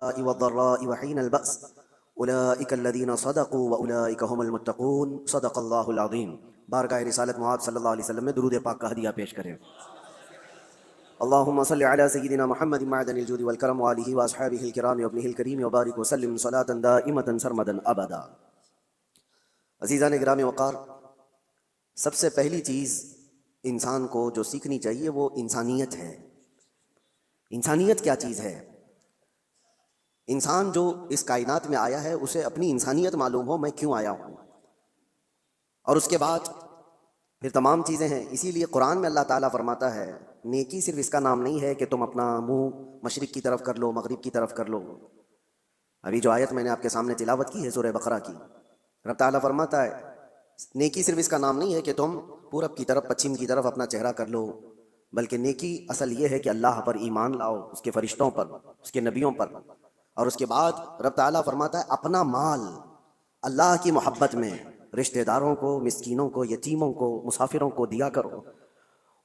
والضراء وحين البأس أولئك الذين صدقوا وأولئك هم المتقون صدق اللہ العظیم۔ بارگاہ رسالت معاذ صلی اللہ علیہ وسلم میں درود پاک کا ہدیہ پیش کریں۔ اللهم صل على سيدنا محمد معدن الجود والكرم وآله وأصحابه الكرام وابنه الكريم وبارك وسلم صلاة دائمة سرمدا أبدا۔ عزیزان گرامی وقار، سب سے پہلی چیز انسان کو جو سیکھنی چاہیے وہ انسانیت ہے۔ انسانیت کیا چیز ہے؟ انسان جو اس کائنات میں آیا ہے اسے اپنی انسانیت معلوم ہو، میں کیوں آیا ہوں، اور اس کے بعد پھر تمام چیزیں ہیں۔ اسی لیے قرآن میں اللہ تعالیٰ فرماتا ہے نیکی صرف اس کا نام نہیں ہے کہ تم اپنا منہ مشرق کی طرف کر لو، مغرب کی طرف کر لو۔ ابھی جو آیت میں نے آپ کے سامنے تلاوت کی ہے سورہ بقرہ کی، رب تعالیٰ فرماتا ہے نیکی صرف اس کا نام نہیں ہے کہ تم پورب کی طرف پچھم کی طرف اپنا چہرہ کر لو، بلکہ نیکی اصل یہ ہے کہ اللہ پر ایمان لاؤ، اس کے فرشتوں پر، اس کے نبیوں پر، اور اس کے بعد رب تعالیٰ فرماتا ہے اپنا مال اللہ کی محبت میں رشتہ داروں کو، مسکینوں کو، یتیموں کو، مسافروں کو دیا کرو۔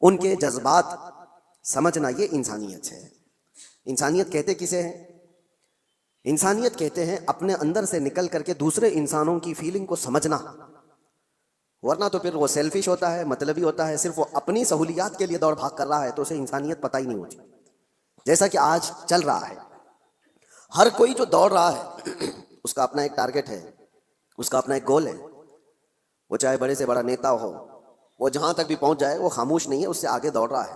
ان کے جذبات سمجھنا یہ انسانیت ہے۔ انسانیت کہتے کسے ہیں؟ انسانیت کہتے ہیں اپنے اندر سے نکل کر کے دوسرے انسانوں کی فیلنگ کو سمجھنا، ورنہ تو پھر وہ سیلفش ہوتا ہے، مطلبی ہوتا ہے، صرف وہ اپنی سہولیات کے لیے دوڑ بھاگ کر رہا ہے تو اسے انسانیت پتہ ہی نہیں ہوتی۔ جیسا کہ آج چل رہا ہے، ہر کوئی جو دوڑ رہا ہے اس کا اپنا ایک ٹارگٹ ہے، اس کا اپنا ایک گول ہے۔ وہ چاہے بڑے سے بڑا نیتا ہو، وہ جہاں تک بھی پہنچ جائے وہ خاموش نہیں ہے، اس سے آگے دوڑ رہا ہے۔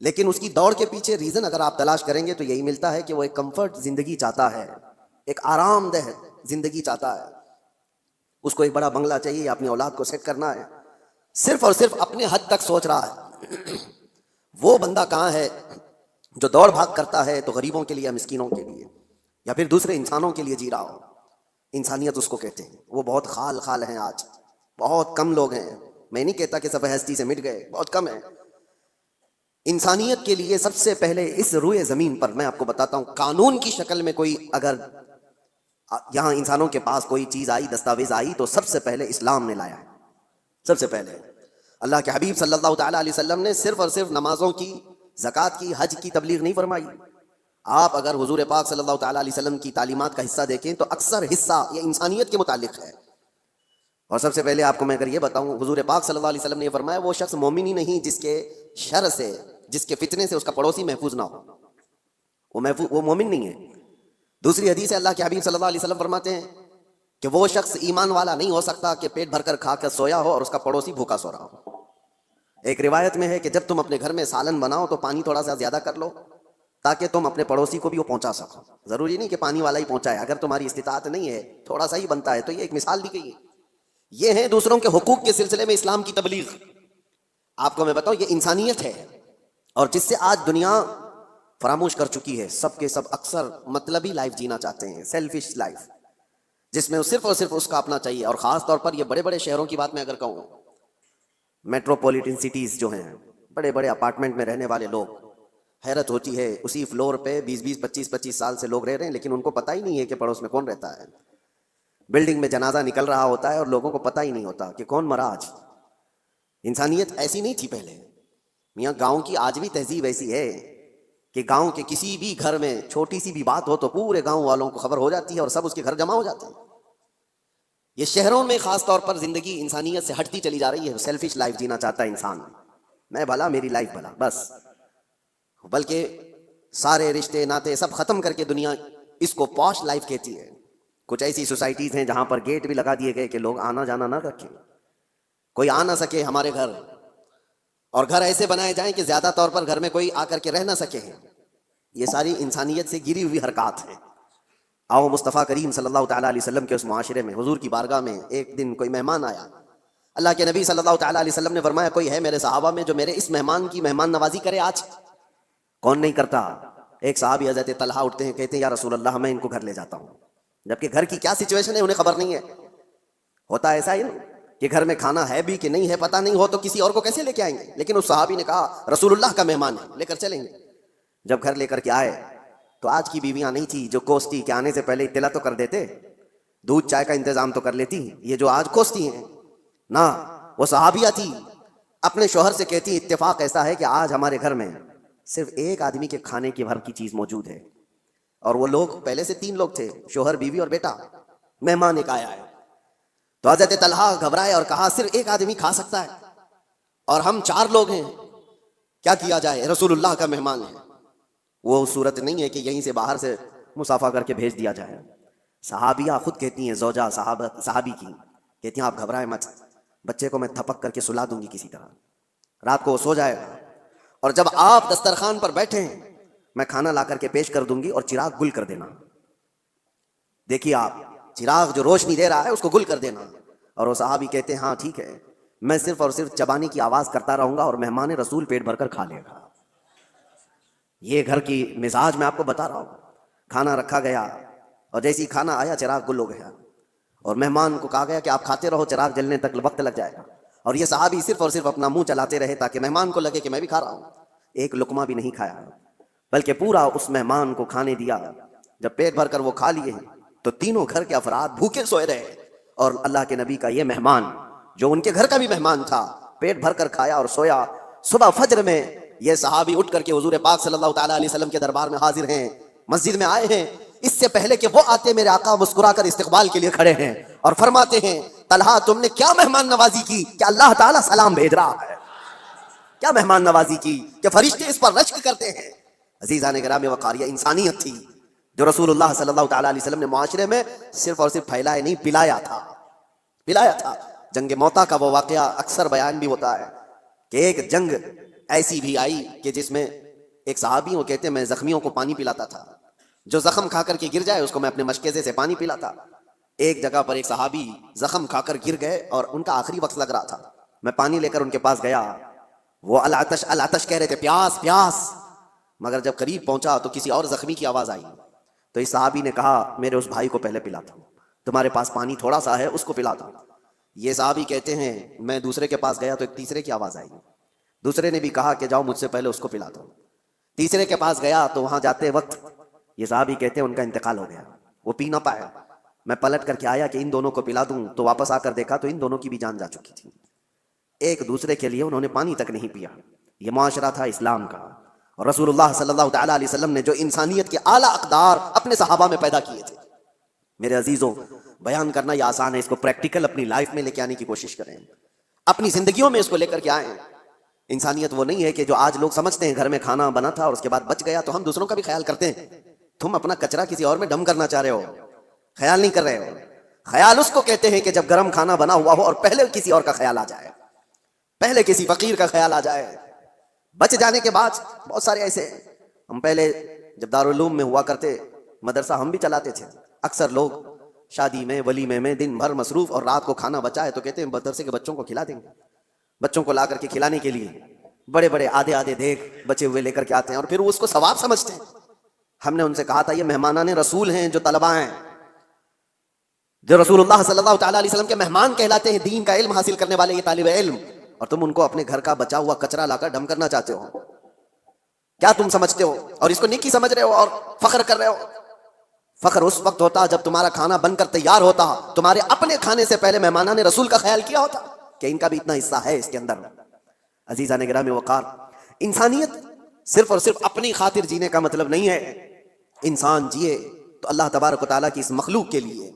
لیکن اس کی دوڑ کے پیچھے ریزن اگر آپ تلاش کریں گے تو یہی ملتا ہے کہ وہ ایک کمفرٹ زندگی چاہتا ہے، ایک آرام دہ زندگی چاہتا ہے۔ اس کو ایک بڑا بنگلہ چاہیے یا اپنی اولاد کو سیٹ کرنا ہے، صرف اور صرف اپنے حد تک سوچ رہا ہے۔ وہ بندہ کہاں ہے جو دوڑ بھاگ کرتا ہے تو غریبوں کے لیے، مسکینوں کے لیے، یا پھر دوسرے انسانوں کے لیے جی رہا ہو؟ انسانیت اس کو کہتے ہیں۔ وہ بہت خال ہیں، آج بہت کم لوگ ہیں۔ میں نہیں کہتا کہ سب ہستی سے مٹ گئے، بہت کم ہیں۔ انسانیت کے لیے سب سے پہلے اس روئے زمین پر میں آپ کو بتاتا ہوں، قانون کی شکل میں کوئی اگر یہاں انسانوں کے پاس کوئی چیز آئی، دستاویز آئی، تو سب سے پہلے اسلام نے لایا ہے۔ سب سے پہلے اللہ کے حبیب صلی اللہ تعالیٰ علیہ وسلم نے صرف اور صرف نمازوں کی، زکوٰۃ کی، حج کی تبلیغ نہیں فرمائی۔ آپ اگر حضور پاک صلی اللہ تعالیٰ علیہ وسلم کی تعلیمات کا حصہ دیکھیں تو اکثر حصہ یہ انسانیت کے متعلق ہے۔ اور سب سے پہلے آپ کو میں اگر یہ بتاؤں، حضور پاک صلی اللہ علیہ وسلم نے یہ فرمایا وہ شخص مومن ہی نہیں جس کے شر سے، جس کے فتنے سے اس کا پڑوسی محفوظ نہ ہو، وہ مومن نہیں ہے۔ دوسری حدیث ہے اللہ کے حبیب صلی اللہ علیہ وسلم فرماتے ہیں کہ وہ شخص ایمان والا نہیں ہو سکتا کہ پیٹ بھر کر کھا کر سویا ہو اور اس کا پڑوسی بھوکا سو رہا ہو۔ ایک روایت میں ہے کہ جب تم اپنے گھر میں سالن بناؤ تو پانی تھوڑا سا زیادہ کر لو تاکہ تم اپنے پڑوسی کو بھی وہ پہنچا سکو۔ ضروری نہیں کہ پانی والا ہی پہنچائے، اگر تمہاری استطاعت نہیں ہے، تھوڑا سا ہی بنتا ہے، تو یہ ایک مثال دی گئی ہے۔ یہ ہے دوسروں کے حقوق کے سلسلے میں اسلام کی تبلیغ۔ آپ کو میں بتاؤں یہ انسانیت ہے، اور جس سے آج دنیا فراموش کر چکی ہے۔ سب کے سب اکثر مطلبی لائف جینا چاہتے ہیں، سیلفش لائف، جس میں صرف اور صرف اس کا اپنا چاہیے۔ اور خاص طور پر یہ بڑے بڑے شہروں کی بات میں اگر کہوں، میٹروپولیٹن سٹیز جو ہیں، بڑے بڑے اپارٹمنٹ میں رہنے والے لوگ، حیرت ہوتی ہے اسی فلور پہ 20 25 سال سے لوگ رہ رہے ہیں، لیکن ان کو پتہ ہی نہیں ہے کہ پڑوس میں کون رہتا ہے۔ بلڈنگ میں جنازہ نکل رہا ہوتا ہے اور لوگوں کو پتہ ہی نہیں ہوتا کہ کون مرا آج۔ انسانیت ایسی نہیں تھی پہلے میاں۔ گاؤں کی آج بھی تہذیب ایسی ہے کہ گاؤں کے کسی بھی گھر میں چھوٹی سی بھی بات ہو تو پورے گاؤں والوں کو خبر ہو جاتی ہے اور سب اس کے گھر جمع ہو جاتے ہیں۔ یہ شہروں میں خاص طور پر زندگی انسانیت سے ہٹتی چلی جا رہی ہے۔ سیلفش لائف جینا چاہتا ہے انسان، میں بھلا، میری لائف بھلا، بس۔ بلکہ سارے رشتے ناتے سب ختم کر کے دنیا اس کو پوش لائف کہتی ہے۔ کچھ ایسی سوسائٹیز ہیں جہاں پر گیٹ بھی لگا دیے گئے کہ لوگ آنا جانا نہ رکھیں، کوئی آ نہ سکے ہمارے گھر، اور گھر ایسے بنائے جائیں کہ زیادہ طور پر گھر میں کوئی آ کر کے رہ نہ سکے۔ یہ ساری انسانیت سے گری ہوئی حرکات ہیں۔ آؤ مصطفیٰ کریم صلی اللہ تعالیٰ علیہ وسلم کے اس معاشرے میں، حضور کی بارگاہ میں ایک دن کوئی مہمان آیا۔ اللہ کے نبی صلی اللہ تعالیٰ علیہ وسلم نے فرمایا کوئی ہے میرے صحابہ میں جو میرے اس مہمان کی مہمان نوازی کرے آج؟ کون نہیں کرتا؟ ایک صحابی حضرت طلحہ اٹھتے ہیں، کہتے ہیں یا رسول اللہ میں ان کو گھر لے جاتا ہوں۔ جبکہ گھر کی کیا سچویشن ہے انہیں خبر نہیں ہے۔ ہوتا ایسا ہی نا کہ گھر میں کھانا ہے بھی کہ نہیں ہے پتہ نہیں ہو تو کسی اور کو کیسے لے کے آئیں گے؟ لیکن اس صحابی نے کہا رسول اللہ کا مہمان ہے، لے کر چلیں گے۔ جب گھر لے کر کے آئے تو آج کی بیویاں نہیں تھی جو کوستی کہ آنے سے پہلے اطلاع تو کر دیتے، دودھ چائے کا انتظام تو کر لیتی۔ یہ جو آج کوستی ہیں نہ، وہ صحابیہ تھی، اپنے شوہر سے کہتی اتفاق ایسا ہے کہ آج ہمارے گھر میں صرف ایک آدمی کے کھانے کی بھر کی چیز موجود ہے، اور وہ لوگ پہلے سے 3 لوگ تھے، شوہر، بیوی اور بیٹا. مہمان ایک آیا ہے. تو حضرت طلحہ گھبرائے اور کہا صرف ایک آدمی کھا سکتا ہے اور ہم 4 لوگ ہیں، کیا کیا جائے؟ رسول اللہ کا مہمان ہے. وہ صورت نہیں ہے کہ یہیں سے باہر سے مسافہ کر کے بھیج دیا جائے. صحابیہ خود کہتی ہیں، زوجہ صحابی کی کہتی ہیں آپ گھبرائیں مت، بچے کو میں تھپک کر کے سلا دوں گی کسی طرح، رات کو وہ سو جائے گا، اور جب آپ دسترخوان پر بیٹھے ہیں میں کھانا لا کر کے پیش کر دوں گی اور چراغ گل کر دینا. دیکھیے آپ، چراغ جو روشنی دے رہا ہے اس کو گل کر دینا. اور وہ صحابی کہتے ہیں ہاں ٹھیک ہے، میں صرف اور صرف چبانے کی آواز کرتا رہوں گا اور مہمان رسول پیٹ بھر کر کھا لے گا. یہ گھر کی مزاج میں آپ کو بتا رہا ہوں. کھانا رکھا گیا اور جیسے ہی کھانا آیا چراغ گل ہو گیا اور مہمان کو کہا گیا کہ آپ کھاتے رہو، چراغ جلنے تک وقت لگ جائے گا. اور یہ صحابی صرف اور صرف اپنا منہ چلاتے رہے تاکہ مہمان کو لگے کہ میں بھی کھا رہا ہوں. ایک لقمہ بھی نہیں کھایا بلکہ پورا اس مہمان کو کھانے دیا. جب پیٹ بھر کر وہ کھا لیے تو تینوں گھر کے افراد بھوکے سوئے رہے، اور اللہ کے نبی کا یہ مہمان جو ان کے گھر کا بھی مہمان تھا پیٹ بھر کر کھایا اور سویا. صبح فجر میں یہ صحابی اٹھ کر کے حضور پاک صلی اللہ تعالیٰ علیہ وسلم کے دربار میں حاضر ہیں، مسجد میں آئے ہیں. اس سے پہلے کہ وہ آتے میرے آقا مسکرا کر استقبال کے لیے کھڑے ہیں اور فرماتے ہیں طلحہ تم نے کیا مہمان نوازی کی کہ اللہ تعالیٰ سلام بھیج رہا ہے، کیا مہمان نوازی کی کہ فرشتے اس پر رشک کرتے ہیں. عزیزان گرامی وقار، یہ انسانیت تھی جو رسول اللہ صلی اللہ تعالیٰ علیہ وسلم نے معاشرے میں صرف اور صرف پھیلائے نہیں، پلایا تھا. جنگ موتا کا وہ واقعہ اکثر بیان بھی ہوتا ہے کہ ایک جنگ ایسی بھی آئی کہ جس میں ایک صحابی وہ کہتے ہیں میں زخمیوں کو پانی پلاتا تھا، جو زخم کھا کر کے گر جائے اس کو میں اپنے مشکیزے سے پانی پلاتا. ایک جگہ پر ایک صحابی زخم کھا کر گر گئے اور ان کا آخری وقت لگ رہا تھا. میں پانی لے کر ان کے پاس گیا، وہ العطش العطش کہہ رہے تھے، پیاس پیاس. مگر جب قریب پہنچا تو کسی اور زخمی کی آواز آئی. تو اس صحابی نے کہا میرے اس بھائی کو پہلے پلاتا ہوں، تمہارے پاس پانی تھوڑا سا ہے اس کو پلاتا ہوں. یہ صحابی کہتے ہیں میں دوسرے کے پاس گیا تو ایک تیسرے کی آواز آئی. دوسرے نے بھی کہا کہ جاؤ مجھ سے پہلے اس کو پلاتا ہوں. تیسرے کے پاس گیا تو وہاں جاتے وقت یہ صحابی کہتے ہیں ان کا انتقال ہو گیا، وہ پی نہ پایا. میں پلٹ کر کے آیا کہ ان دونوں کو پلا دوں تو واپس آ کر دیکھا تو ان دونوں کی بھی جان جا چکی تھی. ایک دوسرے کے لیے انہوں نے پانی تک نہیں پیا. یہ معاشرہ تھا اسلام کا، اور رسول اللہ صلی اللہ تعالیٰ علیہ وسلم نے جو انسانیت کے اعلیٰ اقدار اپنے صحابہ میں پیدا کیے تھے. میرے عزیزوں، بیان کرنا یہ آسان ہے، اس کو پریکٹیکل اپنی لائف میں لے کے آنے کی کوشش کریں، اپنی زندگیوں میں اس کو لے کر کے آئیں. انسانیت وہ نہیں ہے کہ جو آج لوگ سمجھتے ہیں گھر میں کھانا بنا تھا اور اس کے بعد بچ گیا تو ہم دوسروں کا بھی خیال کرتے ہیں. تم اپنا کچرا کسی اور میں ڈم کرنا چاہ رہے ہو، خیال نہیں کر رہے ہو. خیال اس کو کہتے ہیں کہ جب گرم کھانا بنا ہوا ہو اور پہلے کسی اور کا خیال آ جائے، پہلے کسی فقیر کا خیال آ جائے. بچ جانے کے بعد بہت سارے ایسے ہیں. ہم پہلے جب دارالعلوم میں ہوا کرتے، مدرسہ ہم بھی چلاتے تھے، اکثر لوگ شادی میں ولیمے میں دن بھر مصروف اور رات کو کھانا بچا ہے تو کہتے ہیں مدرسے کے بچوں کو کھلا دیں گے. بچوں کو لا کر کے کھلانے کے لیے بڑے بڑے آدھے دیگ بچے ہوئے لے کر کے آتے ہیں اور پھر وہ اس کو ثواب سمجھتے ہیں. ہم نے ان سے کہا تھا یہ مہمانان رسول ہیں جو طلباء ہیں، جو رسول اللہ صلی اللہ تعالیٰ علیہ وسلم کے مہمان کہلاتے ہیں، دین کا علم حاصل کرنے والے یہ طالب علم، اور تم ان کو اپنے گھر کا بچا ہوا کچرا لا کر ڈم کرنا چاہتے ہو. کیا تم سمجھتے ہو اور اس کو نیکی سمجھ رہے ہو اور فخر کر رہے ہو؟ فخر اس وقت ہوتا جب تمہارا کھانا بن کر تیار ہوتا، تمہارے اپنے کھانے سے پہلے مہمانان رسول کا خیال کیا ہوتا کہ ان کا بھی اتنا حصہ ہے اس کے اندر. عزیزان گرامی وقار، انسانیت صرف اور صرف اپنی خاطر جینے کا مطلب نہیں ہے. انسان جیے تو اللہ تبارک و تعالیٰ کی اس مخلوق کے لیے،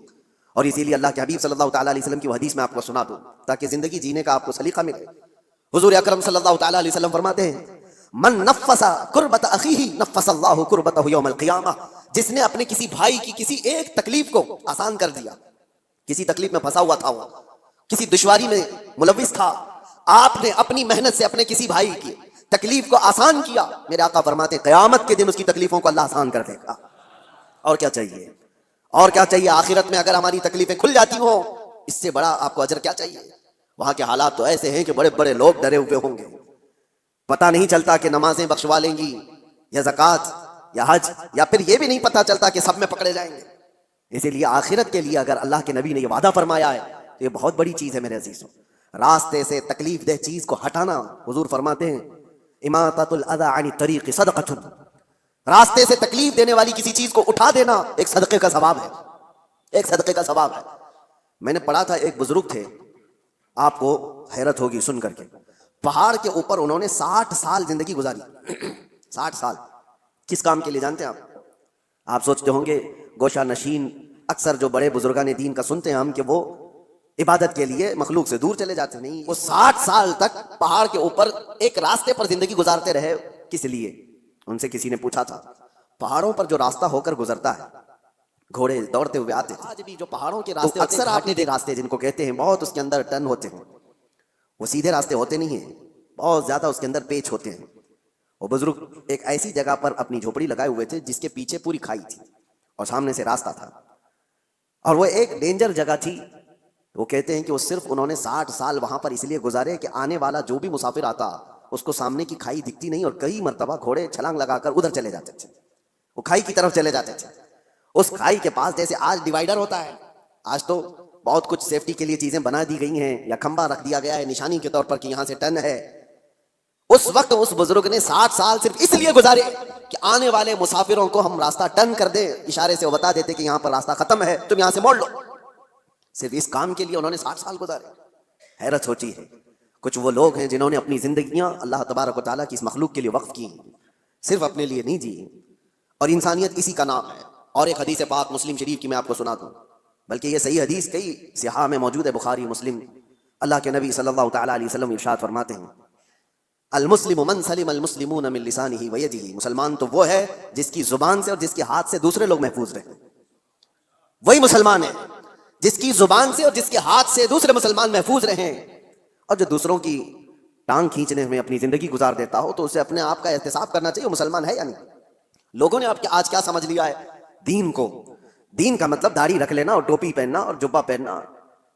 اور اسی لیے اللہ کے حبیب صلی اللہ تعالیٰ علیہ وسلم کی وہ حدیث میں آپ کو سنا دوں تاکہ زندگی جینے کا آپ کو سلیقہ ملے. حضور اکرم صلی اللہ تعالیٰ علیہ وسلم فرماتے ہیں من نفس کربت اخیہ نفس اللہ کربتہ یوم القیامہ، جس نے اپنے کسی بھائی کی کسی ایک تکلیف کو آسان کر دیا. کسی تکلیف میں پھنسا ہوا تھا، وہ کسی دشواری میں ملوث تھا، آپ نے اپنی محنت سے اپنے کسی بھائی کی تکلیف کو آسان کیا، میرے آقا فرماتے ہیں قیامت کے دن اس کی تکلیفوں کو اللہ آسان کر دے گا. اور کیا چاہیے، اور کیا چاہیے؟ آخرت میں اگر ہماری تکلیفیں کھل جاتی ہوں اس سے بڑا آپ کو اجر کیا چاہیے؟ وہاں کے حالات تو ایسے ہیں کہ بڑے بڑے لوگ ڈرے ہوئے ہوں گے، پتہ نہیں چلتا کہ نمازیں بخشوا لیں گی یا زکوٰۃ یا حج، یا پھر یہ بھی نہیں پتہ چلتا کہ سب میں پکڑے جائیں گے. اسی لیے آخرت کے لیے اگر اللہ کے نبی نے یہ وعدہ فرمایا ہے تو یہ بہت بڑی چیز ہے میرے عزیزوں. راستے سے تکلیف دہ چیز کو ہٹانا، حضور فرماتے ہیں اماطۃ الاذی عن الطریق صدقۃ، راستے سے تکلیف دینے والی کسی چیز کو اٹھا دینا ایک صدقے کا ثواب ہے، ایک صدقے کا ثواب ہے. میں نے پڑھا تھا ایک بزرگ تھے، آپ کو حیرت ہوگی سن کر کے، پہاڑ کے اوپر انہوں نے 60 سال زندگی گزاری. 60 سال کس کام کے لیے جانتے ہیں آپ؟ آپ سوچتے ہوں گے گوشہ نشین اکثر جو بڑے بزرگان دین کا سنتے ہیں ہم کہ وہ عبادت کے لیے مخلوق سے دور چلے جاتے، نہیں، وہ 60 سال تک پہاڑ کے اوپر ایک راستے پر زندگی گزارتے رہے. کس لیے؟ ان سے کسی نے پوچھا تھا پہاڑوں پر جو راستہ ہو کر گزرتا ہے گھوڑے دوڑتے ہوئے آتے ہیں، آج بھی جو پہاڑوں کے راستے اکثر آپ نے راستے جن کو کہتے ہیں بہت اس کے اندر ٹرن ہوتے ہیں، وہ سیدھے راستے ہوتے نہیں ہیں، بہت زیادہ اس کے اندر پیچ ہوتے ہیں. وہ بزرگ ایک ایسی جگہ پر اپنی جھوپڑی لگائے ہوئے تھے جس کے پیچھے پوری کھائی تھی اور سامنے سے راستہ تھا، اور وہ ایک ڈینجر جگہ تھی. وہ کہتے ہیں کہ وہ صرف انہوں نے 60 سال وہاں پر اس لیے گزارے کہ آنے والا جو بھی مسافر آتا اس کو سامنے کی کھائی دکھتی نہیں، اور کئی مرتبہ گھوڑے چھلانگ لگا کر ادھر چلے جاتے تھے، وہ کھائی کی طرف چلے جاتے تھے. اس کھائی کے پاس جیسے آج ڈیوائیڈر ہوتا ہے، آج تو بہت کچھ سیفٹی کے لیے چیزیں بنا دی گئی ہیں، یا کھمبا رکھ دیا گیا ہے نشانی کے طور پر کہ یہاں سے ٹرن ہے. اس وقت اس بزرگ نے 60 سال صرف اس لیے گزارے کہ آنے والے مسافروں کو ہم راستہ ٹرن کر دیں، اشارے سے وہ بتا دیتے کہ یہاں پر راستہ ختم ہے، تم یہاں سے موڑ لو. صرف اس کام کے لیے انہوں نے 60 سال گزارے. حیرت ہوتی ہے کچھ وہ لوگ ہیں جنہوں نے اپنی زندگیاں اللہ تبارک و تعالیٰ کی اس مخلوق کے لیے وقف کی، صرف اپنے لیے نہیں جی. اور انسانیت اسی کا نام ہے. اور ایک حدیث پاک مسلم شریف کی میں آپ کو سنا دوں، بلکہ یہ صحیح حدیث کئی صحاح میں موجود ہے، بخاری مسلم. اللہ کے نبی صلی اللہ تعالیٰ علیہ وسلم ارشاد فرماتے ہیں المسلم من سلم المسلمون من لسانہ ویدہ، مسلمان تو وہ ہے جس کی زبان سے اور جس کے ہاتھ سے دوسرے لوگ محفوظ رہیں. وہی مسلمان ہے جس کی زبان سے اور جس کے ہاتھ سے دوسرے مسلمان محفوظ رہیں. اور جو دوسروں کی ٹانگ کھینچنے میں اپنی زندگی گزار دیتا ہو تو اسے اپنے آپ کا احتساب کرنا چاہیے وہ مسلمان ہے یا نہیں. لوگوں نے آج کیا سمجھ لیا ہے دین کو؟ دین کا مطلب داڑھی رکھ لینا اور ٹوپی پہننا اور جبہ پہننا،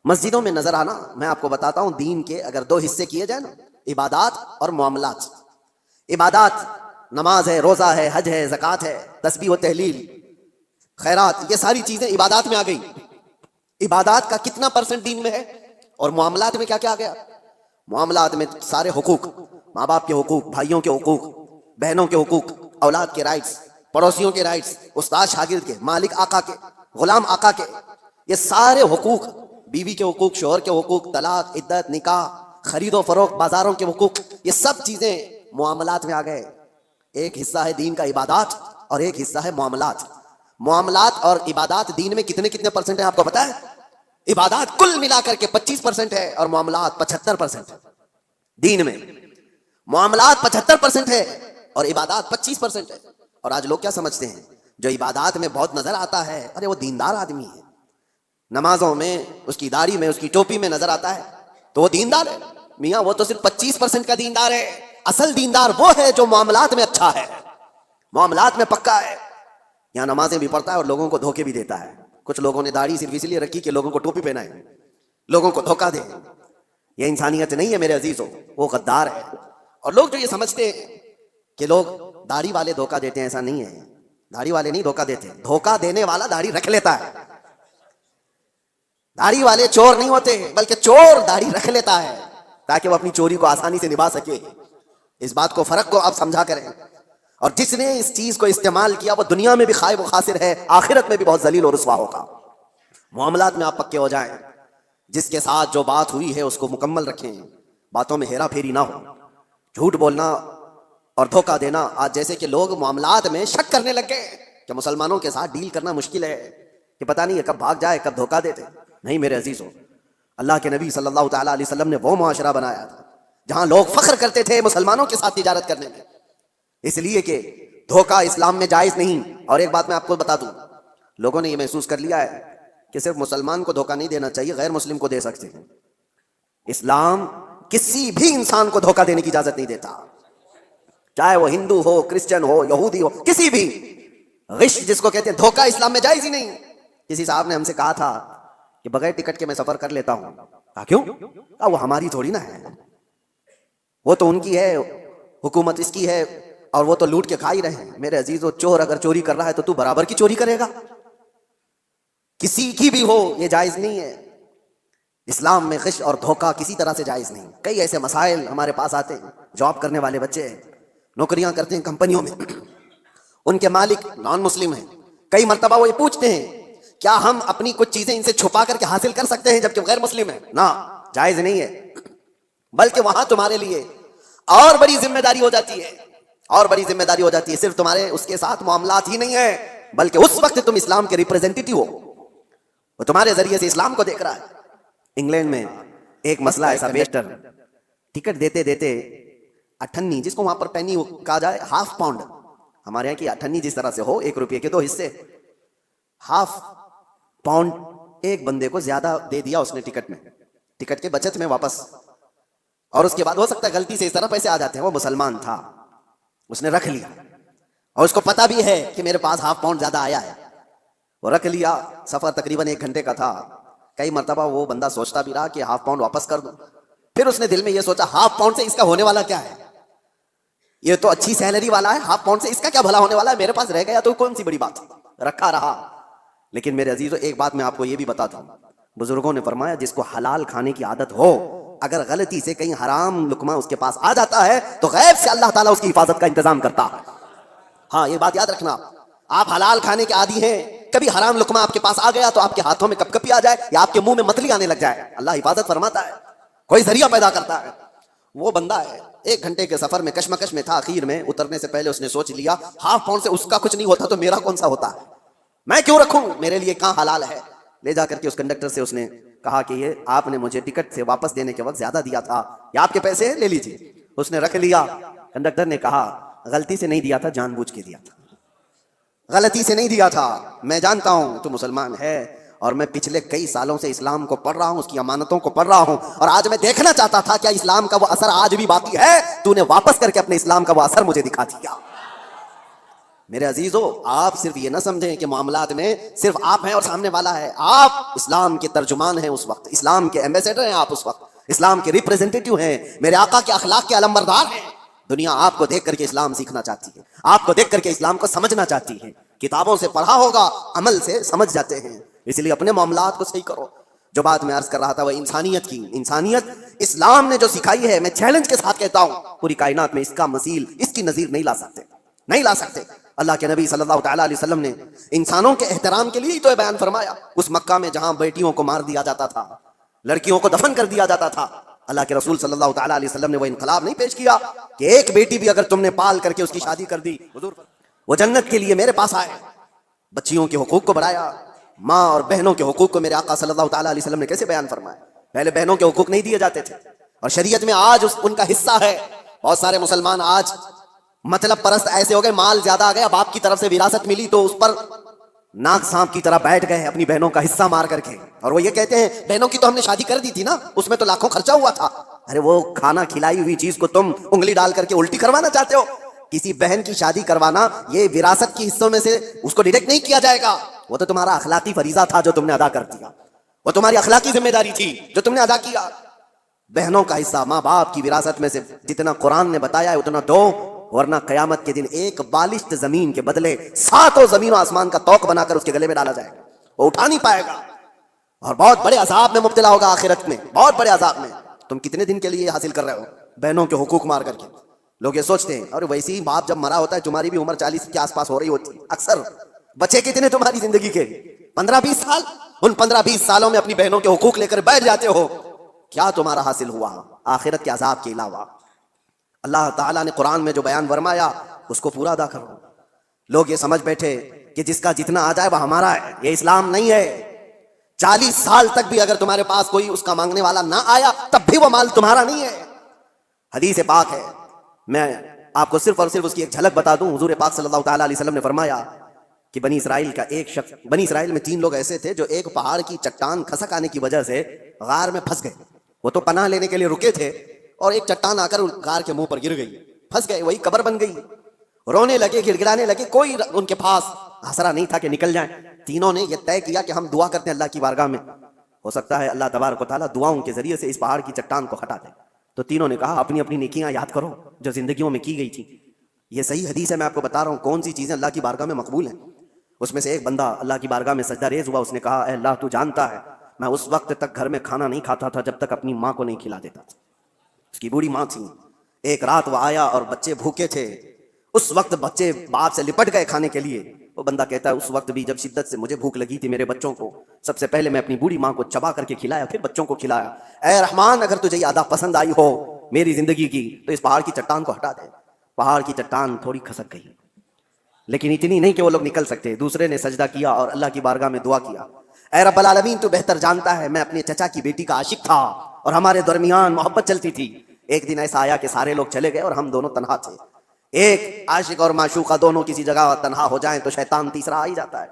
مسجدوں میں نظر آنا. میں آپ کو بتاتا ہوں دین کے اگر 2 حصے کیے جائیں نا، عبادات اور معاملات. عبادات نماز ہے، روزہ ہے، حج ہے، زکوٰۃ ہے، تسبیح و تحلیل، خیرات، یہ ساری چیزیں عبادات میں آ گئی. عبادات کا کتنا % دین میں ہے؟ اور معاملات میں کیا کیا آ گیا؟ معاملات میں سارے حقوق، ماں باپ کے حقوق، بھائیوں کے حقوق، بہنوں کے حقوق، اولاد کے رائٹس، پڑوسیوں کے رائٹس، استاد شاگرد کے، مالک آقا کے، غلام آقا کے، یہ سارے حقوق، بیوی کے حقوق، شوہر کے حقوق، طلاق، عدت، نکاح، خرید و فروخت، بازاروں کے حقوق، یہ سب چیزیں معاملات میں آ گئے. ایک حصہ ہے دین کا عبادات اور ایک حصہ ہے معاملات. معاملات اور عبادات دین میں کتنے % ہیں آپ کو پتا ہے؟ عبادات کل ملا کر کے 25% ہے اور معاملات 75% ہے. دین میں معاملات 75% ہے اور عبادات 25% ہے. اور آج لوگ کیا سمجھتے ہیں؟ جو عبادات میں بہت نظر آتا ہے ارے وہ دیندار آدمی ہے، نمازوں میں، اس کی داڑھی میں، اس کی ٹوپی میں نظر آتا ہے تو وہ دیندار ہے. میاں وہ تو صرف 25% کا دیندار ہے. اصل دیندار وہ ہے جو معاملات میں اچھا ہے، معاملات میں پکا ہے. یہاں نمازیں بھی پڑھتا ہے اور لوگوں کو دھوکے بھی دیتا ہے. کچھ لوگوں نے داڑھی صرف اس لیے رکھی کہ لوگوں کو ٹوپی پہنائے، لوگوں کو دھوکہ دے. یہ انسانیت نہیں ہے میرے عزیزوں، وہ غدار ہے. اور لوگ جو یہ سمجھتے ہیں کہ لوگ داڑھی والے دھوکہ دیتے ہیں، ایسا نہیں ہے. داڑھی والے نہیں دھوکہ دیتے، دھوکہ دینے والا داڑھی رکھ لیتا ہے. داڑھی والے چور نہیں ہوتے بلکہ چور داڑھی رکھ لیتا ہے تاکہ وہ اپنی چوری کو آسانی سے نبھا سکے. اس بات کو، فرق کو آپ سمجھا کریں. اور جس نے اس چیز کو استعمال کیا وہ دنیا میں بھی خائب و خاسر ہے، آخرت میں بھی بہت ذلیل اور رسوا ہوگا. معاملات میں آپ پکے ہو جائیں، جس کے ساتھ جو بات ہوئی ہے اس کو مکمل رکھیں، باتوں میں ہیرا پھیری نہ ہو. جھوٹ بولنا اور دھوکہ دینا، آج جیسے کہ لوگ معاملات میں شک کرنے لگ گئے کہ مسلمانوں کے ساتھ ڈیل کرنا مشکل ہے، کہ پتہ نہیں ہے کب بھاگ جائے کب دھوکہ دیتے. نہیں میرے عزیزوں، اللہ کے نبی صلی اللہ تعالیٰ علیہ وسلم نے وہ معاشرہ بنایا تھا جہاں لوگ فخر کرتے تھے مسلمانوں کے ساتھ تجارت کرنے میں، اس لیے کہ دھوکہ اسلام میں جائز نہیں. اور ایک بات میں آپ کو بتا دوں، لوگوں نے یہ محسوس کر لیا ہے کہ صرف مسلمان کو دھوکہ نہیں دینا چاہیے، غیر مسلم کو دے سکتے ہیں. اسلام کسی بھی انسان کو دھوکہ دینے کی اجازت نہیں دیتا، چاہے وہ ہندو ہو، کرسچن ہو، یہودی ہو، کسی بھی. غش جس کو کہتے ہیں، دھوکہ اسلام میں جائز ہی نہیں. کسی صاحب نے ہم سے کہا تھا کہ بغیر ٹکٹ کے میں سفر کر لیتا ہوں. کہا کیوں؟ کہا وہ ہماری تھوڑی نا ہے، وہ تو ان کی ہے، حکومت اس کی ہے اور وہ تو لوٹ کے کھا ہی رہے ہیں. میرے عزیزو، چور اگر چوری کر رہا ہے تو برابر کی چوری کرے گا، کسی کی بھی ہو، یہ جائز نہیں ہے. اسلام میں غش اور دھوکہ کسی طرح سے جائز نہیں. کئی ایسے مسائل ہمارے پاس آتے ہیں، جاب کرنے والے بچے ہیں، نوکریاں کرتے ہیں کمپنیوں میں، ان کے مالک نان مسلم ہیں. کئی مرتبہ وہ یہ پوچھتے ہیں کیا ہم اپنی کچھ چیزیں ان سے چھپا کر کے حاصل کر سکتے ہیں جبکہ غیر مسلم ہیں؟ نہ، جائز نہیں ہے. بلکہ وہاں تمہارے لیے اور بڑی ذمہ داری ہو جاتی ہے، اور بڑی ذمہ داری ہو جاتی ہے. صرف تمہارے اس کے ساتھ معاملات ہی نہیں ہے، بلکہ اس وقت تم اسلام کے ریپریزنٹیٹیو ہو، وہ تمہارے ذریعے سے اسلام کو دیکھ رہا ہے۔ انگلینڈ میں ایک مسئلہ ایسا پیش کر، ٹکٹ دیتے دیتے اٹھنی، جس کو وہاں پر پینی کہا جائے، ہاف پاؤنڈ، ہمارے یہاں کی اٹھنی جس طرح سے ہو، 1 روپے کے 2 حصے، ہاف پاؤنڈ ایک بندے کو زیادہ دے دیا اس نے ٹکٹ میں، ٹکٹ کے بچت میں واپس، اور اس کے بعد ہو سکتا ہے غلطی سے اس طرح پیسے آ جاتے ہیں، وہ مسلمان تھا، اس نے رکھ لیا، اور اس کو پتا بھی ہے کہ میرے پاس ہاف پاؤنڈ زیادہ آیا ہے، وہ رکھ لیا۔ سفر تقریباً 1 گھنٹے کا تھا، کئی مرتبہ وہ بندہ سوچتا بھی رہا کہ ہاف پاؤنڈ واپس کر دوں، پھر اس نے دل میں یہ سوچا ہاف پاؤنڈ سے اس کا ہونے والا کیا ہے، یہ تو اچھی سیلری والا ہے، ہاف پاؤنڈ سے اس کا کیا بھلا ہونے والا ہے، میرے پاس رہ گیا تو کون سی بڑی بات، رکھا رہا۔ لیکن میرے عزیزو ایک بات میں آپ کو یہ بھی بتا دوں، بزرگوں نے فرمایا جس کو حلال کھانے کی عادت ہو، اگر غلطی سے کہیں حرام لقمہ اس کے پاس آ جاتا ہے تو غیب سے اللہ تعالیٰ اس کی حفاظت کا انتظام کرتا ہے۔ ہاں یہ بات یاد رکھنا، آپ حلال کھانے کے عادی ہیں، کبھی حرام لقمہ آپ کے پاس آ گیا تو آپ کے ہاتھوں میں کپ کپی آ جائے یا آپ کے منہ میں متلی آنے لگ جائے، اللہ حفاظت فرماتا ہے، کوئی ذریعہ پیدا کرتا ہے۔ وہ بندہ ہے 1 گھنٹے کے سفر میں کشمکش میں تھا، اخیر میں اترنے سے پہلے اس نے سوچ لیا ہاف پاؤنڈ سے اس کا کچھ نہیں ہوتا تو میرا کون سا ہوتا ہے، میں کیوں رکھوں، میرے لیے کہاں حلال ہے۔ لے جا کر کے اس کنڈکٹر سے اس نے کہا کہ یہ آپ نے مجھے ٹکٹ سے واپس دینے کے وقت زیادہ دیا تھا، یہ آپ کے پیسے ہیں، لے لیجیے۔ اس نے رکھ لیا۔ کنڈکٹر نے کہا غلطی سے نہیں دیا تھا، جان بوجھ کے دیا تھا، غلطی سے نہیں دیا تھا، میں جانتا ہوں تو مسلمان ہے، اور میں پچھلے کئی سالوں سے اسلام کو پڑھ رہا ہوں، اس کی امانتوں کو پڑھ رہا ہوں، اور آج میں دیکھنا چاہتا تھا کیا اسلام کا وہ اثر آج بھی باقی ہے، تو نے واپس کر کے اپنے اسلام کا وہ اثر مجھے دکھا دیا۔ میرے عزیزو آپ صرف یہ نہ سمجھیں کہ معاملات میں صرف آپ ہیں اور سامنے والا ہے، آپ اسلام کے ترجمان ہیں، اس وقت اسلام کے ایمبیسیڈر ہیں، آپ اس وقت اسلام کے ریپریزنٹیٹیو ہیں، میرے آقا کے اخلاق کے علمبردار ہیں۔ دنیا آپ کو دیکھ کر کے اسلام سیکھنا چاہتی ہے، آپ کو دیکھ کر کے اسلام کو سمجھنا چاہتی ہے، کتابوں سے پڑھا ہوگا، عمل سے سمجھ جاتے ہیں، اس لیے اپنے معاملات کو صحیح کرو۔ جو بات میں عرض کر رہا تھا وہ انسانیت کی، انسانیت اسلام نے جو سکھائی ہے، میں چیلنج کے ساتھ کہتا ہوں پوری کائنات میں اس کا مثیل، اس کی نظیر نہیں لا سکتے، نہیں لا سکتے۔ اللہ کے نبی صلی اللہ تعالیٰ علیہ وسلم نے انسانوں کے احترام کے لیے ہی تو بیان فرمایا، اس مکہ میں جہاں بیٹیوں کو مار دیا جاتا تھا، لڑکیوں کو دفن کر دیا جاتا تھا، اللہ کے رسول صلی اللہ تعالیٰ علیہ وسلم نے وہ انقلاب نہیں پیش کیا کہ ایک بیٹی بھی اگر تم نے پال کر کے اس کی شادی کر دی، حضور وہ جنت کے لیے میرے پاس آئے۔ بچیوں کے حقوق کو بڑھایا، ماں اور بہنوں کے حقوق کو میرے آقا صلی اللہ تعالیٰ علیہ وسلم نے کیسے بیان فرمایا، پہلے بہنوں کے حقوق نہیں دیے جاتے تھے، اور شریعت میں آج ان کا حصہ ہے۔ بہت سارے مسلمان آج مطلب پرست ایسے ہو گئے، مال زیادہ آ گیا، باپ کی طرف سے وراثت ملی تو اس پر ناک سانپ کی طرح بیٹھ گئے اپنی بہنوں کا حصہ مار کر کے، اور وہ یہ کہتے ہیں بہنوں کی تو ہم نے شادی کر دی تھی نا، اس میں تو لاکھوں خرچہ ہوا تھا۔ ارے وہ کھانا کھلائی ہوئی چیز کو تم انگلی ڈال کر کے الٹی کروانا چاہتے ہو؟ کسی بہن کی شادی کروانا یہ وراثت کی حصوں میں سے اس کو ڈیڈکٹ نہیں کیا جائے گا، وہ تو تمہارا اخلاقی فریضہ تھا جو تم نے ادا کر دیا، وہ تمہاری اخلاقی ذمہ داری تھی جو تم نے ادا کیا۔ بہنوں کا حصہ ماں باپ کی وراثت میں سے جتنا قرآن نے بتایا ہے اتنا دو، ورنہ قیامت کے دن ایک بالشت زمین کے بدلے 7 زمین و آسمان کا توق بنا کر اس کے گلے میں ڈالا جائے گا، وہ اٹھا نہیں پائے گا، اور بہت بڑے عذاب میں مبتلا ہوگا آخرت میں، بہت بڑے عذاب میں۔ تم کتنے دن کے لیے حاصل کر رہے ہو بہنوں کے حقوق مار کر کے؟ لوگ یہ سوچتے ہیں، اور ویسے ہی باپ جب مرا ہوتا ہے تمہاری بھی عمر 40 کے آس پاس ہو رہی ہوتی ہے، اکثر بچے کتنے تمہاری زندگی کے 15-20 سال، ان 15-20 سالوں میں اپنی بہنوں کے حقوق لے کر بیٹھ جاتے ہو، کیا تمہارا حاصل ہوا آخرت کے عذاب کے علاوہ؟ اللہ تعالیٰ نے قرآن میں جو بیان فرمایا اس کو پورا ادا کرو۔ لوگ یہ سمجھ بیٹھے کہ جس کا جتنا آ جائے وہ ہمارا ہے، یہ اسلام نہیں ہے۔ 40 سال تک بھی اگر تمہارے پاس کوئی اس کا مانگنے والا نہ آیا تب بھی وہ مال تمہارا نہیں ہے، حدیث پاک ہے۔ میں آپ کو صرف اور صرف اس کی ایک جھلک بتا دوں، حضور پاک صلی اللہ تعالیٰ علیہ وسلم نے فرمایا کہ بنی اسرائیل کا ایک شخص، بنی اسرائیل میں 3 لوگ ایسے تھے جو ایک پہاڑ کی چٹان کھسک آنے کی وجہ سے غار میں پھنس گئے۔ وہ تو پناہ لینے کے لیے رکے تھے اور ایک چٹان آ کر غار کے منہ پر گر گئی، پھنس گئے، وہی قبر بن گئی، رونے لگے، گڑ گڑانے لگے، کوئی ان کے پاس آسرا نہیں تھا کہ نکل جائیں۔ تینوں نے یہ طے کیا کہ ہم دعا کرتے ہیں اللہ کی بارگاہ میں، ہو سکتا ہے اللہ تبارک و تعالیٰ دعاؤں کے ذریعے سے اس پہاڑ کی چٹان کو ہٹا دے۔ تو تینوں نے کہا اپنی اپنی نیکیاں یاد کرو جو زندگیوں میں کی گئی تھی۔ یہ صحیح حدیث ہے، میں آپ کو بتا رہا ہوں کون سی چیزیں اللہ کی بارگاہ میں مقبول ہیں۔ اس میں سے ایک بندہ اللہ کی بارگاہ میں سجدہ ریز ہوا، اس نے کہا اے اللہ تو جانتا ہے میں اس وقت تک گھر میں کھانا نہیں کھاتا تھا جب تک اپنی ماں کو نہیں کھلا دیتا تھا۔ اس کی بوڑھی ماں تھی، ایک رات وہ آیا اور بچے بھوکے تھے، اس وقت بچے باپ سے لپٹ گئے کھانے کے لیے۔ وہ بندہ کہتا ہے اس وقت بھی جب شدت سے مجھے بھوک لگی تھی میرے بچوں کو، سب سے پہلے میں اپنی بوڑھی ماں کو چبا کر کے کھلایا، پھر بچوں کو کھلایا۔ اے رحمان اگر تجھے یہ ادا پسند آئی ہو میری زندگی کی تو اس پہاڑ کی چٹان کو ہٹا دے۔ پہاڑ کی چٹان تھوڑی کھسک گئی، لیکن اتنی نہیں کہ وہ لوگ نکل سکتے. دوسرے نے سجدہ کیا اور اللہ کی بارگاہ میں دعا کیا, اے رب العالمین تو بہتر جانتا ہے میں اپنے چچا کی بیٹی کا عاشق تھا اور ہمارے درمیان محبت چلتی تھی. ایک دن ایسا آیا کہ سارے لوگ چلے گئے اور ہم دونوں تنہا تھے. ایک عاشق اور معشوقہ دونوں کسی جگہ تنہا ہو جائیں تو شیطان تیسرا آ ہی جاتا ہے.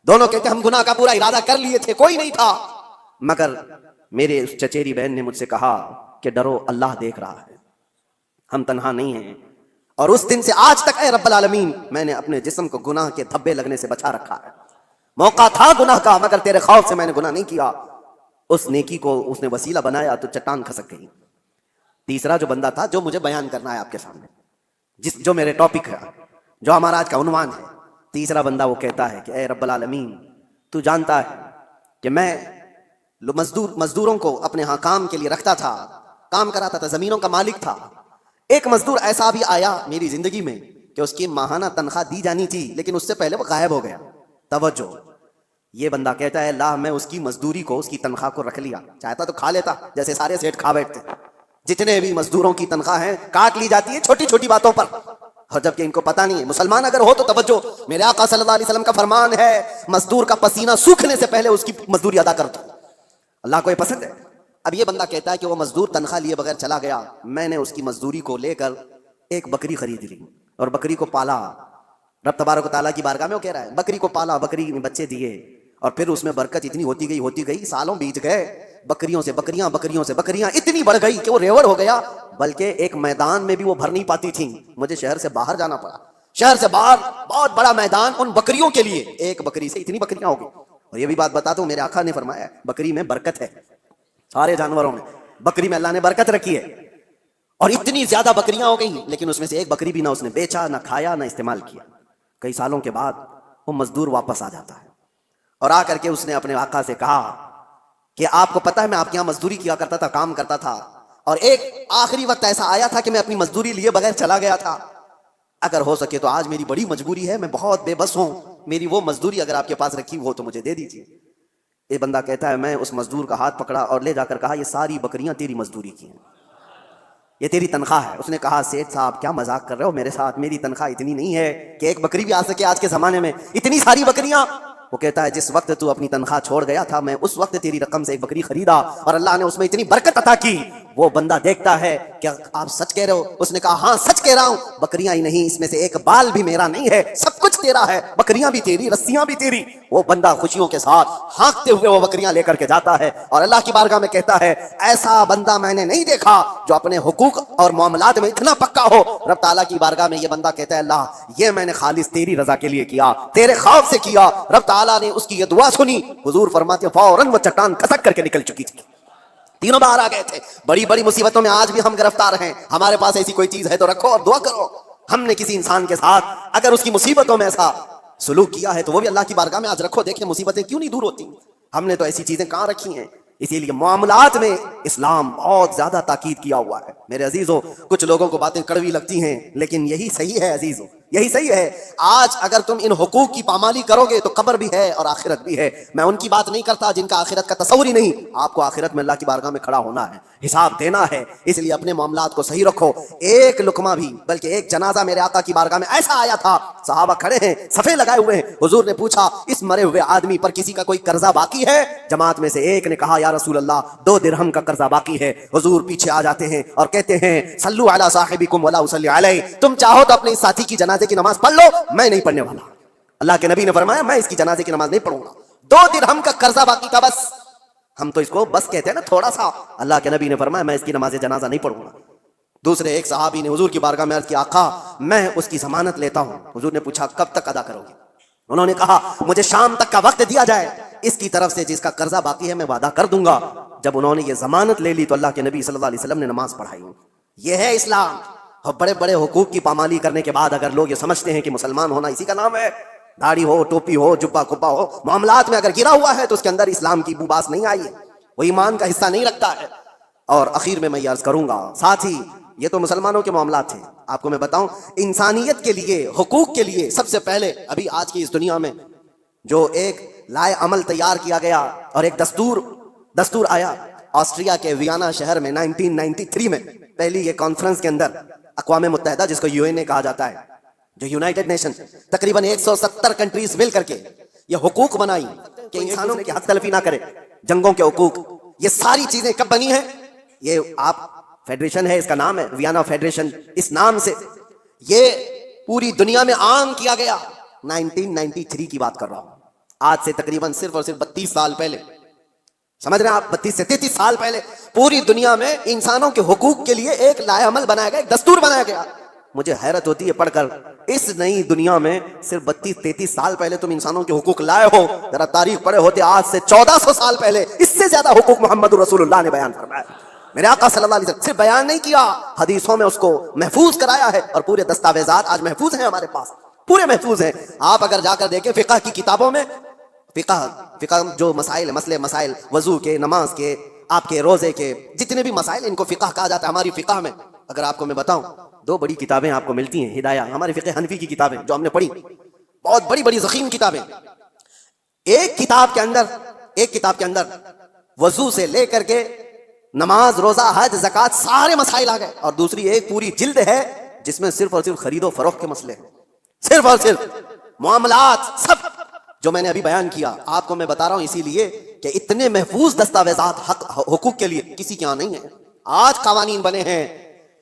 دونوں کہتے ہم گناہ کا پورا ارادہ کر لیے تھے, کوئی نہیں تھا, مگر میرے اس چچیری بہن نے مجھ سے کہا کہ ڈرو اللہ دیکھ رہا ہے, ہم تنہا نہیں ہیں. اور اس دن سے آج تک اے رب العالمین میں نے اپنے جسم کو گناہ کے دھبے لگنے سے بچا رکھا ہے. موقع تھا گناہ کا مگر تیرے خوف سے میں نے گناہ نہیں کیا. اس نیکی کو اس نے وسیلہ بنایا تو چٹان کھسک گئی. تیسرا جو بندہ تھا جو مجھے بیان کرنا ہے آپ کے سامنے, جو میرے ٹاپک ہے, جو ہمارا آج کا عنوان ہے, تیسرا بندہ وہ کہتا ہے کہ اے رب العالمین تو جانتا ہے کہ میں مزدوروں کو اپنے ہاں کام کے لیے رکھتا تھا, کام کراتا تھا, زمینوں کا مالک تھا. ایک مزدور ایسا بھی آیا میری زندگی میں کہ اس کی ماہانہ تنخواہ دی جانی تھی لیکن اس سے پہلے وہ غائب ہو گیا. توجہ, یہ بندہ کہتا ہے اللہ میں اس کی مزدوری کو, اس کی تنخواہ کو رکھ لیا, چاہتا تو کھا لیتا جیسے سارے سیٹ کھا بیٹھتے. جتنے بھی مزدوروں کی تنخواہ ہیں کاٹ لی جاتی ہے چھوٹی چھوٹی باتوں پر, اور جبکہ ان کو پتہ نہیں ہے. مسلمان اگر ہو تو توجہ, میرے آقا صلی اللہ علیہ وسلم کا فرمان ہے مزدور کا پسینہ سوکھنے سے پہلے اس کی مزدوری ادا کر دو, اللہ کو یہ پسند ہے. اب یہ بندہ کہتا ہے کہ وہ مزدور تنخواہ لیے بغیر چلا گیا, میں نے اس کی مزدوری کو لے کر ایک بکری خرید لی اور بکری کو پالا. رب تبارک و تعالیٰ کی بارگاہ میں وہ کہہ رہا ہے بکری کو پالا, بکری نے بچے دیے اور پھر اس میں برکت اتنی ہوتی گئی, سالوں بیت گئے, بکریوں سے بکریاں اتنی بڑھ گئی کہ وہ ریوڑ ہو گیا, بلکہ ایک میدان میں بھی وہ بھر نہیں پاتی تھیں. مجھے شہر سے باہر جانا پڑا, شہر سے باہر بہت بڑا میدان ان بکریوں کے لیے, ایک بکری سے اتنی بکریاں ہو گئی. اور یہ بھی بات بتا دوں, میرے آقا نے فرمایا بکری میں برکت ہے, سارے جانوروں میں بکری میں اللہ نے برکت رکھی ہے. اور اتنی زیادہ بکریاں ہو گئیں لیکن اس میں سے ایک بکری بھی نہ اس نے بیچا, نہ کھایا, نہ استعمال کیا. کئی سالوں کے بعد وہ مزدور واپس آ جاتا ہے اور آ کر کے اس نے اپنے آقا سے کہا کہ آپ کو پتہ ہے میں آپ کے یہاں مزدوری کیا کرتا تھا, کام کرتا تھا, اور ایک آخری وقت ایسا آیا تھا کہ میں اپنی مزدوری لیے بغیر چلا گیا تھا. اگر ہو سکے تو آج میری بڑی مجبوری ہے, میں بہت بے بس ہوں, میری وہ مزدوری اگر آپ کے پاس رکھی ہو تو مجھے دے دیجیے. یہ بندہ کہتا ہے میں اس مزدور کا ہاتھ پکڑا اور لے جا کر کہا یہ ساری بکریاں تیری مزدوری کی ہیں, یہ تیری تنخواہ ہے. اس نے کہا سیٹھ صاحب کیا مذاق کر رہے ہو میرے ساتھ, میری تنخواہ اتنی نہیں ہے کہ ایک بکری بھی آ سکے آج کے زمانے میں, اتنی ساری بکریاں. وہ کہتا ہے جس وقت تو اپنی تنخواہ چھوڑ گیا تھا میں اس وقت تیری رقم سے ایک بکری خریدا اور اللہ نے اس میں اتنی برکت عطا کی. وہ بندہ دیکھتا ہے کہ آپ سچ کہہ رہے ہو. اس نے کہا ہاں سچ کہہ رہا ہوں, بکریاں ہی نہیں اس میں سے ایک بال بھی میرا نہیں ہے, سب کچھ تیرا ہے, بکریاں بھی تیری, رسیاں بھی تیری. وہ بندہ خوشیوں کے ساتھ ہانکتے ہوئے وہ بکریاں لے کر کے جاتا ہے اور اللہ کی بارگاہ میں کہتا ہے ایسا بندہ میں نے نہیں دیکھا جو اپنے حقوق اور معاملات میں اتنا پکا ہو. رب تعالیٰ کی بارگاہ میں یہ بندہ کہتا ہے اللہ یہ میں نے خالص تیری رضا کے لیے کیا, تیرے خوف سے کیا. رب تعالیٰ نے اس کی یہ دعا سنی, حضور فرماتے فوراً وہ چٹان کھسک کر کے نکل چکی تھی, تینوں باہر آ گئے تھے. بڑی بڑی مصیبتوں میں آج بھی ہم گرفتار ہیں, ہمارے پاس ایسی کوئی چیز ہے تو رکھو اور دعا کرو. ہم نے کسی انسان کے ساتھ اگر اس کی مصیبتوں میں ایسا سلوک کیا ہے تو وہ بھی اللہ کی بارگاہ میں آج رکھو, دیکھیں مصیبتیں کیوں نہیں دور ہوتی. ہم نے تو ایسی چیزیں کہاں رکھی ہیں. اسی لیے معاملات میں اسلام بہت زیادہ تاکید کیا ہوا ہے. میرے عزیزو کچھ لوگوں کو باتیں کڑوی لگتی ہیں لیکن یہی صحیح ہے عزیزو, یہی صحیح ہے. آج اگر تم ان حقوق کی پامالی کرو گے تو قبر بھی ہے اور آخرت بھی ہے. میں ان کی بات نہیں کرتا جن کا آخرت کا تصور ہی نہیں. آپ کو آخرت میں اللہ کی بارگاہ میں کھڑا ہونا ہے, حساب دینا ہے, اس لیے اپنے معاملات کو صحیح رکھو. ایک لقمہ بھی بلکہ ایک جنازہ میرے آقا کی بارگاہ میں ایسا آیا تھا, صحابہ کھڑے ہیں صفے لگائے ہوئے ہیں, حضور نے پوچھا اس مرے ہوئے آدمی پر کسی کا کوئی قرضہ باقی ہے؟ جماعت میں سے ایک نے کہا یا رسول اللہ 2 درہم کا قرضہ باقی ہے. حضور پیچھے آ جاتے ہیں اور کہتے ہیں صلو علی صاحبکم ولا اصلی علیہ, تم چاہو تو اپنے ساتھی کی جنازے کی نماز پڑھ لو, میں نہیں پڑھنے والا. اللہ کے نبی نے فرمایا میں اس کی جنازے کی نماز نہیں پڑھوں گا. 2 درہم کا قرضہ باقی تھا بس, ہم تو اس کو بس کہتے ہیں نا تھوڑا سا. اللہ کے نبی نے فرمایا میں اس کی نماز جنازہ نہیں پڑھوں گا. دوسرے ایک صحابی نے حضور کی بارگاہ میں عرض کیا آقا میں اس کی ضمانت لیتا ہوں. حضور نے پوچھا کب تک ادا کرو گے؟ انہوں نے کہا مجھے شام تک کا وقت دیا جائے, اس کی طرف سے جس کا قرضہ باقی ہے میں وعدہ کر دوں گا. جب انہوں نے یہ ضمانت لے لی تو اللہ کے نبی صلی اللہ علیہ وسلم نے نماز پڑھائی. یہ ہے اسلام. اور بڑے بڑے حقوق کی پامالی کرنے کے بعد اگر لوگ یہ سمجھتے ہیں کہ مسلمان ہونا اسی کا نام ہے, داڑھی ہو, ٹوپی ہو, جبہ کپا ہو, معاملات میں اگر گرا ہوا ہے تو اس کے اندر اسلام کی بو باس نہیں آئی ہے, وہ ایمان کا حصہ نہیں رکھتا ہے. اور اخیر میں یہ عرض کروں گا ساتھ ہی یہ تو مسلمانوں کے معاملات تھے, آپ کو میں بتاؤں انسانیت کے لیے, حقوق کے لیے سب سے پہلے ابھی آج کی اس دنیا میں جو ایک لائے عمل تیار کیا گیا اور ایک دستور آیا آسٹریا کے ویانا شہر میں 1993 میں پہلی یہ کانفرنس کے اندر, اقوام متحدہ جس کو UN کہا جاتا ہے, جو یونائٹڈ نیشن تقریباً 170 کنٹریز مل کر کے یہ حقوق بنائی کہ انسانوں کی حق تلفی نہ کرے، جنگوں کے حقوق، یہ ساری چیزیں کب بنی ہیں؟ یہ آپ فیڈریشن ہے، اس کا نام ہے ویانا فیڈریشن، اس نام سے یہ پوری دنیا میں عام کیا گیا۔ 1993 کی بات کر رہا ہوں، آج سے تقریباً صرف اور صرف 32 سال پہلے، سمجھ رہے ہیں آپ، 32 سے 33 سال پہلے پوری دنیا میں انسانوں کے حقوق کے لیے ایک لائحہ عمل بنایا گیا، ایک دستور بنایا گیا۔ مجھے حیرت ہوتی ہے پڑھ کر، اس نئی دنیا میں صرف 32-33 سال پہلے تم انسانوں کے حقوق لائے ہو۔ ذرا تاریخ پڑھے ہوتے آج سے 1400 سال پہلے اس سے زیادہ حقوق محمد رسول اللہ نے بیان فرمایا۔ میرے آقا صلی اللہ علیہ وسلم صرف بیان نہیں کیا، حدیثوں میں اس کو محفوظ کرایا ہے، اور پورے دستاویزات آج محفوظ ہیں ہمارے پاس، پورے محفوظ ہیں۔ آپ اگر جا کر دیکھیں فقہ کی کتابوں میں، فقہ جو مسائل، مسائل وضو کے، نماز کے، آپ کے روزے کے، جتنے بھی مسائل، ان کو فقہ کہا جاتا ہے۔ ہماری فقہ میں اگر آپ کو میں بتاؤں، 2 بڑی کتابیں آپ کو ملتی ہیں ہدایہ، ہمارے فقہ حنفی کی کتابیں جو ہم نے پڑھی، بہت بڑی بڑی ضخیم کتابیں۔ ایک کتاب کے اندر وضو سے لے کر کے نماز، روزہ، حج، زکوٰۃ، سارے مسائل آ گئے، اور دوسری ایک پوری جلد ہے جس میں صرف اور صرف خرید و فروخت کے مسئلے ہیں، صرف اور صرف معاملات، سب جو میں نے ابھی بیان کیا آپ کو میں بتا رہا ہوں اسی لیے کہ اتنے محفوظ دستاویزات حقوق کے لیے کسی کے یہاں نہیں ہیں۔ آج قوانین بنے ہیں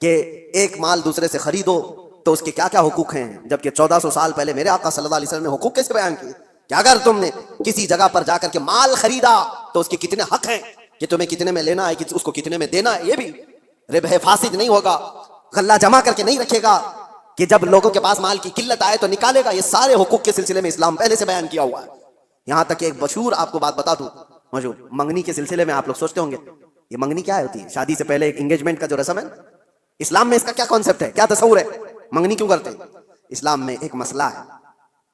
کہ ایک مال دوسرے سے خریدو تو اس کے کیا کیا حقوق ہیں، جبکہ 1400 سال پہلے میرے آقا صلی اللہ علیہ وسلم نے حقوق کیسے بیان کیے کہ اگر تم نے کسی جگہ پر جا کر کے مال خریدا تو اس کے کتنے حق ہیں، کہ تمہیں کتنے میں لینا ہے، اس کو کتنے میں دینا ہے۔ یہ بھی ربح فاسد نہیں ہوگا، غلہ جمع کر کے نہیں رکھے گا کہ جب لوگوں کے پاس مال کی قلت آئے تو نکالے گا۔ یہ سارے حقوق کے سلسلے میں اسلام پہلے سے بیان کیا ہوا ہے۔ یہاں تک کہ ایک مشہور آپ کو بات بتا دوں، مشہور منگنی کے سلسلے میں آپ لوگ سوچتے ہوں گے یہ منگنی کیا ہوتی ہے، شادی سے پہلے ایک انگیجمنٹ کا جو رسم ہے، اسلام میں اس کا کیا کانسیپٹ ہے، کیا تصور ہے، منگنی کیوں کرتے ہیں؟ اسلام میں ایک مسئلہ ہے،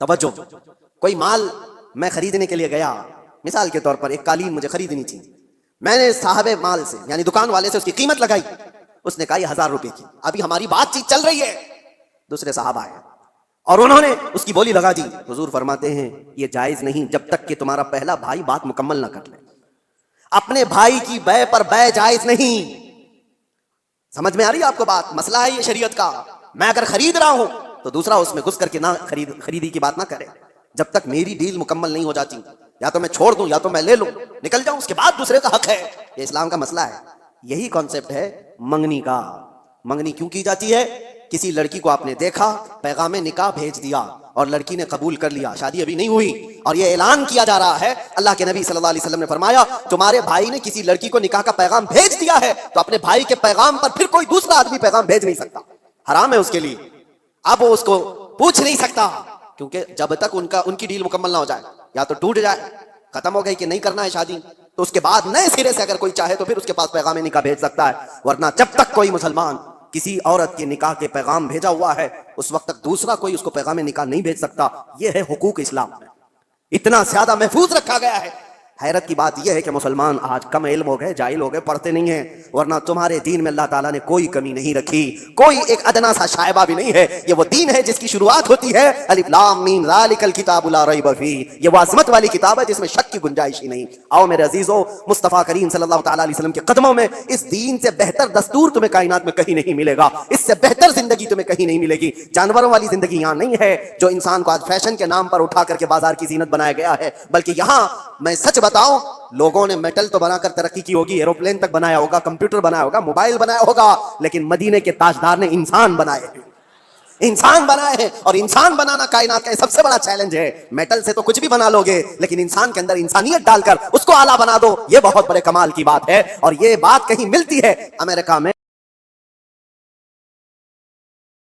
توجہ، کوئی مال میں خریدنے کے لیے گیا، مثال کے طور پر ایک قالین مجھے خریدنی تھی، میں نے صاحب مال سے یعنی دکان والے سے اس کی قیمت لگائی، اس نے کہا یہ 1000 روپے کی، ابھی ہماری بات چیت چل رہی ہے، دوسرے صاحب آئے اور انہوں نے اس کی بولی لگا دی۔ حضور فرماتے ہیں یہ جائز نہیں جب تک کہ تمہارا پہلا بھائی بات مکمل نہ کر لے، اپنے بھائی کی بے پر بے جائز نہیں۔ سمجھ میں آ رہی ہے آپ کو بات؟ مسئلہ ہے یہ شریعت کا۔ میں اگر خرید رہا ہوں تو دوسرا اس میں گھس کر کے نہ خریدی کی بات نہ کرے جب تک میری ڈیل مکمل نہیں ہو جاتی، یا تو میں چھوڑ دوں یا تو میں لے لوں، نکل جاؤں، اس کے بعد دوسرے کا حق ہے۔ یہ اسلام کا مسئلہ ہے، یہی کانسیپٹ ہے منگنی کا۔ منگنی کیوں کی جاتی ہے؟ کسی لڑکی کو آپ نے دیکھا، پیغام نکاح بھیج دیا اور لڑکی نے قبول کر لیا، شادی ابھی نہیں ہوئی، اور یہ اعلان کیا جا رہا ہے، اللہ کے نبی صلی اللہ علیہ وسلم نے فرمایا تمہارے بھائی نے کسی لڑکی کو نکاح کا پیغام بھیج دیا ہے تو اپنے بھائی کے پیغام پر پھر کوئی دوسرا آدمی پیغام بھیج نہیں سکتا، حرام ہے اس کے لیے۔ اب وہ اس کو پوچھ نہیں سکتا، کیونکہ جب تک ان کی ڈیل مکمل نہ ہو جائے، یا تو ٹوٹ جائے، ختم ہو گئی کہ نہیں کرنا ہے شادی، تو اس کے بعد نئے سرے سے اگر کوئی چاہے تو پھر اس کے پاس پیغام نکاح بھیج سکتا ہے، ورنہ جب تک کوئی مسلمان کسی عورت کے نکاح کے پیغام بھیجا ہوا ہے اس وقت تک دوسرا کوئی اس کو پیغام نکاح نہیں بھیج سکتا۔ یہ ہے حقوق اسلام میں، اتنا زیادہ محفوظ رکھا گیا ہے۔ حیرت کی بات یہ ہے کہ مسلمان آج کم علم ہو گئے، جاہل ہو گئے، پڑھتے نہیں ہیں، ورنہ تمہارے دین میں اللہ تعالیٰ نے کوئی کمی نہیں رکھی، کوئی ایک ادنا سا شائبہ بھی نہیں ہے۔ یہ وہ دین ہے جس کی شروعات ہوتی ہے الف لام میم ذالک الکتاب لا ریب فیہ، یہ وہ عظمت والی کتاب ہے جس میں شک کی گنجائش ہی نہیں۔ آؤ میرے عزیزو، مصطفیٰ کریم صلی اللہ تعالیٰ علیہ وسلم کے قدموں میں اس دین سے بہتر دستور تمہیں کائنات میں کہیں نہیں ملے گا، اس سے بہتر زندگی تمہیں کہیں نہیں ملے گی۔ جانوروں والی زندگی یہاں نہیں ہے جو انسان کو آج فیشن کے نام پر اٹھا کر کے بازار کی زینت بنایا گیا ہے، بلکہ یہاں میں سچ بتاؤں لوگوں نے میٹل تو بنا کر ترقی کی ہوگی، ایروپلین تک بنایا ہوگا، کمپیوٹر بنایا ہوگا، موبائل بنایا ہوگا، لیکن مدینے کے تاجدار نے انسان بنائے ہیں، انسان بنائے ہیں، اور انسان بنانا کائنات کا سب سے بڑا چیلنج ہے۔ میٹل سے تو کچھ بھی بنا لو گے، لیکن انسان کے اندر انسانیت ڈال کر اس کو اعلیٰ بنا دو، یہ بہت بڑے کمال کی بات ہے، اور یہ بات کہیں ملتی ہے امریکہ میں۔